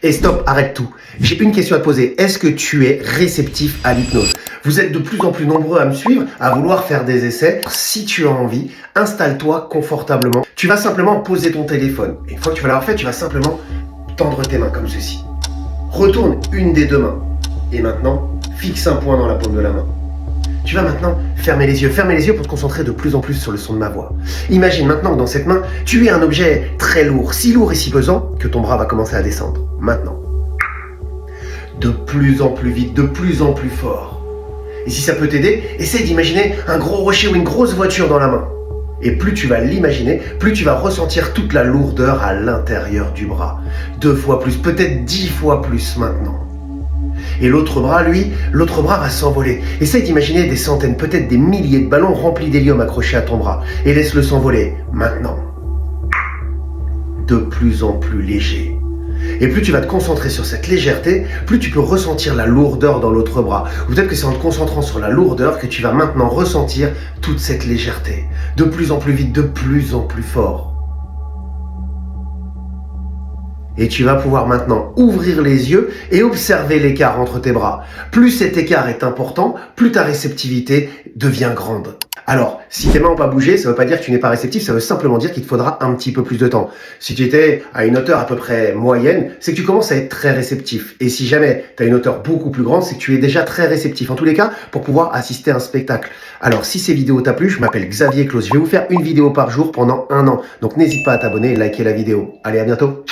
Et stop, arrête tout. J'ai une question à te poser. Est-ce que tu es réceptif à l'hypnose? Vous êtes de plus en plus nombreux à me suivre, à vouloir faire des essais. Si tu as envie, installe-toi confortablement. Tu vas simplement poser ton téléphone. Et une fois que tu vas l'avoir fait, tu vas simplement tendre tes mains comme ceci. Retourne une des deux mains. Et maintenant, fixe un point dans la paume de la main. Tu vas maintenant fermer les yeux pour te concentrer de plus en plus sur le son de ma voix. Imagine maintenant que dans cette main, tu es un objet très lourd et si pesant que ton bras va commencer à descendre. Maintenant. De plus en plus vite, de plus en plus fort. Et si ça peut t'aider, essaye d'imaginer un gros rocher ou une grosse voiture dans la main. Et plus tu vas l'imaginer, plus tu vas ressentir toute la lourdeur à l'intérieur du bras. 2 fois plus, peut-être 10 fois plus maintenant. Et l'autre bras, lui, l'autre bras va s'envoler. Essaye d'imaginer des centaines, peut-être des milliers de ballons remplis d'hélium accrochés à ton bras. Et laisse-le s'envoler, maintenant. De plus en plus léger. Et plus tu vas te concentrer sur cette légèreté, plus tu peux ressentir la lourdeur dans l'autre bras. Ou peut-être que c'est en te concentrant sur la lourdeur que tu vas maintenant ressentir toute cette légèreté. De plus en plus vite, de plus en plus fort. Et tu vas pouvoir maintenant ouvrir les yeux et observer l'écart entre tes bras. Plus cet écart est important, plus ta réceptivité devient grande. Alors, si tes mains n'ont pas bougé, ça ne veut pas dire que tu n'es pas réceptif, ça veut simplement dire qu'il te faudra un petit peu plus de temps. Si tu étais à une hauteur à peu près moyenne, c'est que tu commences à être très réceptif. Et si jamais tu as une hauteur beaucoup plus grande, c'est que tu es déjà très réceptif. En tous les cas, pour pouvoir assister à un spectacle. Alors, si ces vidéos t'a plu, je m'appelle Xavier Claus. Je vais vous faire une vidéo par jour pendant 1 an. Donc, n'hésite pas à t'abonner et liker la vidéo. Allez, à bientôt.